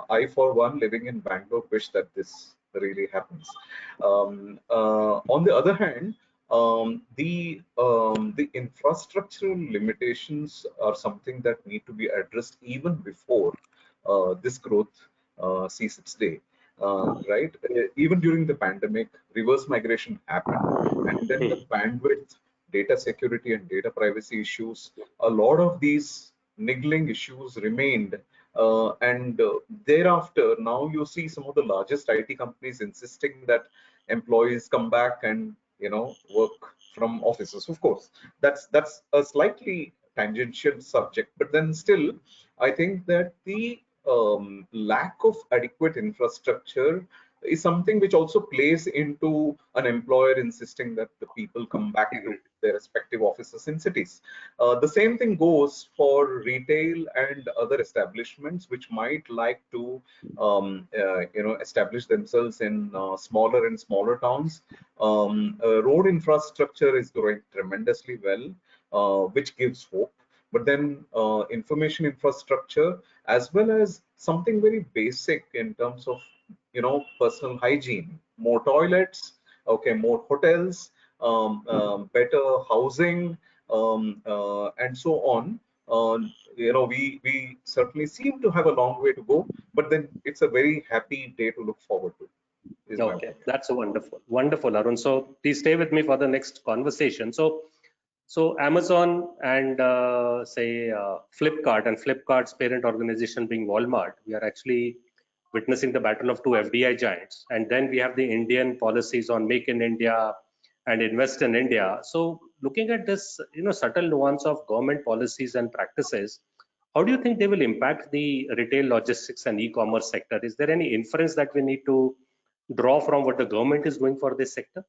I, for one, living in Bangalore, wish that this really happens. On the other hand, the infrastructural limitations are something that need to be addressed even before this growth sees its day. Right? Even during the pandemic, reverse migration happened, and then the bandwidth, data security, and data privacy issues, a lot of these niggling issues remained. And thereafter, now you see some of the largest IT companies insisting that employees come back and work from offices. Of course, that's a slightly tangential subject, but then still, I think that the lack of adequate infrastructure is something which also plays into an employer insisting that the people come back to their respective offices in cities. The same thing goes for retail and other establishments which might like to establish themselves in smaller and smaller towns. Road infrastructure is growing tremendously well, which gives hope. But then information infrastructure, as well as something very basic in terms of personal hygiene, more toilets, okay, more hotels, better housing, and so on. We certainly seem to have a long way to go, but then it's a very happy day to look forward to. Okay, that's wonderful, Arun. So please stay with me for the next conversation. So Amazon and Flipkart, and Flipkart's parent organization being Walmart, we are actually witnessing the battle of two FDI giants. And then we have the Indian policies on Make in India and Invest in India. So looking at this, subtle nuance of government policies and practices, how do you think they will impact the retail, logistics, and e-commerce sector? Is there any inference that we need to draw from what the government is doing for this sector?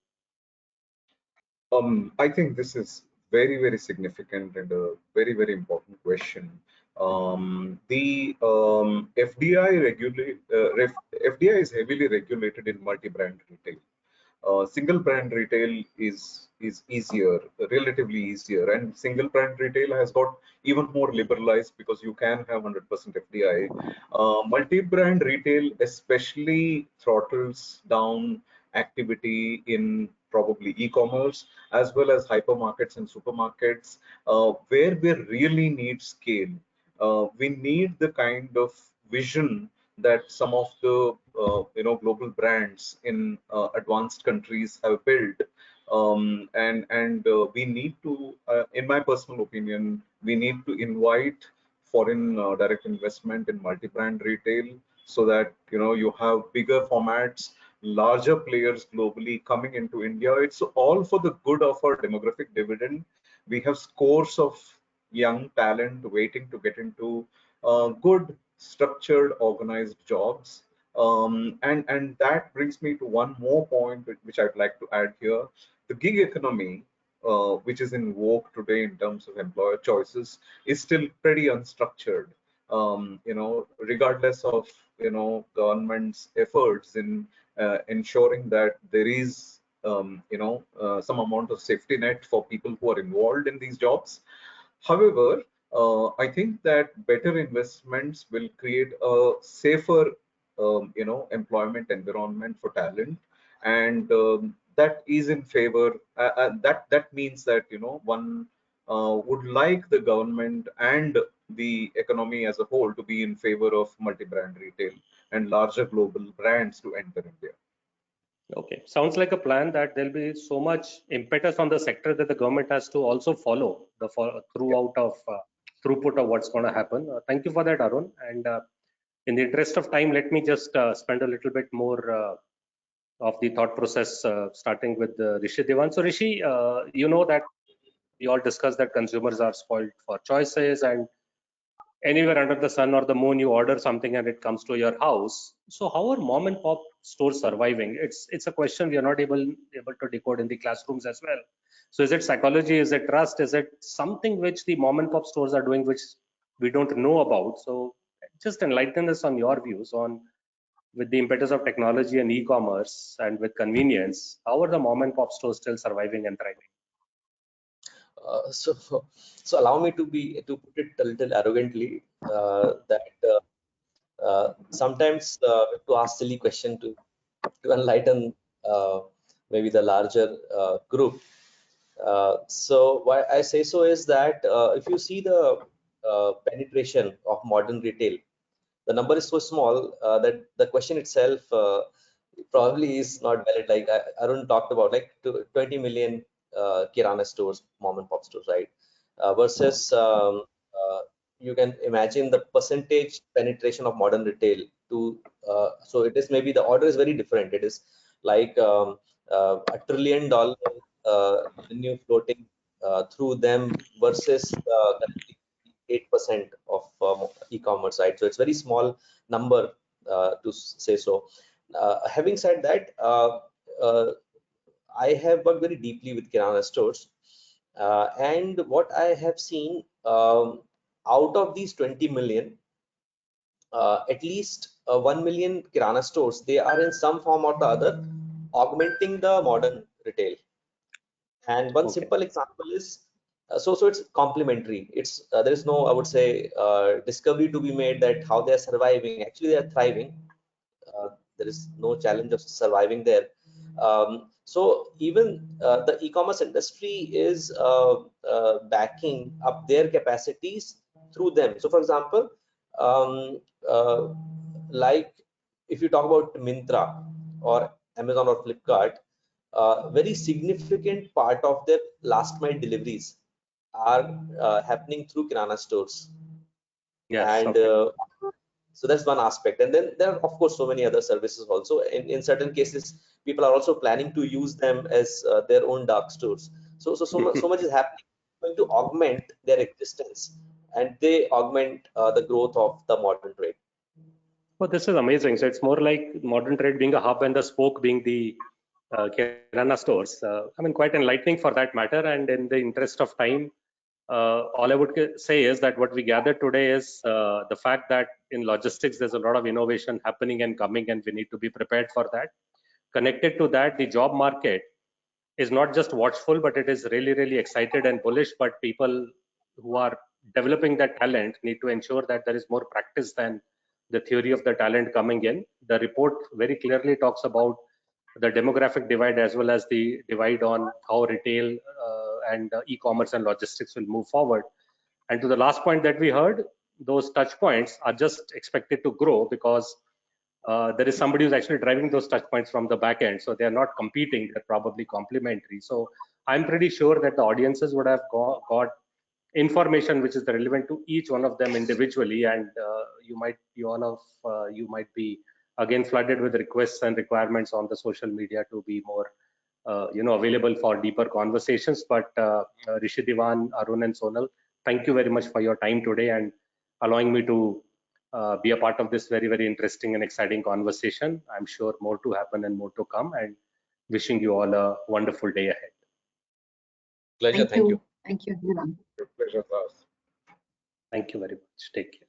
I think this is very, very significant and a very, very important question. The FDI is heavily regulated in multi-brand retail. Single brand retail is easier, relatively easier, and single brand retail has got even more liberalized because you can have 100% FDI. Multi-brand retail especially throttles down activity in probably e-commerce as well as hypermarkets and supermarkets, where we really need scale. We need the kind of vision that some of the global brands in advanced countries have built, and we need to, in my personal opinion, we need to invite foreign direct investment in multi-brand retail so that you have bigger formats, larger players globally coming into India. It's all for the good of our demographic dividend. We have scores of young talent waiting to get into good structured organized jobs, and that brings me to one more point which I'd like to add here. The gig economy, which is in vogue today in terms of employer choices, is still pretty unstructured. Regardless of government's efforts in ensuring that there is some amount of safety net for people who are involved in these jobs. However, I think that better investments will create a safer, employment environment for talent, and that is in favor. That means that one would like the government and the economy as a whole to be in favor of multi-brand retail and larger global brands to enter India. Okay, sounds like a plan that there'll be so much impetus on the sector that the government has to also follow the throughput of what's going to happen. Thank you for that, Arun. And in the interest of time, let me just spend a little bit more of the thought process, starting with Rishi Diwan. So Rishi, you know that we all discussed that consumers are spoiled for choices, and anywhere under the sun or the moon you order something and it comes to your house. So how are mom and pop stores surviving? It's a question we are not able to decode in the classrooms as well. So is it psychology, is it trust, is it something which the mom and pop stores are doing which we don't know about? So just enlighten us on your views on, with the impetus of technology and e-commerce and with convenience, how are the mom and pop stores still surviving and thriving? So allow me to put it a little arrogantly, that sometimes we have to ask silly question to enlighten maybe the larger group. So why I say so is that if you see the penetration of modern retail, the number is so small that the question itself probably is not valid. Like Arun talked about, like 20 million Kirana stores, mom and pop stores, right? Versus you can imagine the percentage penetration of modern retail to so it is, maybe the order is very different. It is like $1 trillion revenue floating through them versus 8% of e-commerce, right? So it's very small number to say so. Having said that, I have worked very deeply with Kirana stores, and what I have seen, out of these 20 million, at least 1 million Kirana stores, they are in some form or the other augmenting the modern retail. And one simple example is, so it's complementary. It's there is no, I would say, discovery to be made that how they are surviving. Actually, they are thriving. There is no challenge of surviving there. So even the e-commerce industry is backing up their capacities through them. So for example, like if you talk about Myntra or Amazon or Flipkart, very significant part of their last mile deliveries are happening through Kirana stores. Yes, and so that's one aspect. And then there are of course so many other services also. In certain cases, people are also planning to use them as their own dark stores. So much is happening, going to augment their existence, and they augment the growth of the modern trade. Well, this is amazing. So it's more like modern trade being a hub and the spoke being the Kirana stores. I mean, quite enlightening for that matter. And in the interest of time, all I would say is that what we gathered today is the fact that in logistics, there's a lot of innovation happening and coming, and we need to be prepared for that. Connected to that, the job market is not just watchful, but it is really, really excited and bullish. But people who are developing that talent need to ensure that there is more practice than the theory of the talent coming in. The report very clearly talks about the demographic divide as well as the divide on how retail and e-commerce and logistics will move forward. And to the last point that we heard, those touch points are just expected to grow because there is somebody who's actually driving those touch points from the back end. So they're not competing, they're probably complementary. So I'm pretty sure that the audiences would have got information which is relevant to each one of them individually, and you might be again flooded with requests and requirements on the social media to be more available for deeper conversations. But Rishi, Divan, Arun and Sonal, thank you very much for your time today and allowing me to be a part of this very, very interesting and exciting conversation. I'm sure more to happen and more to come, and wishing you all a wonderful day ahead. Pleasure. Thank you. Thank you, Divan. Pleasure for us. Thank you very much. Take care.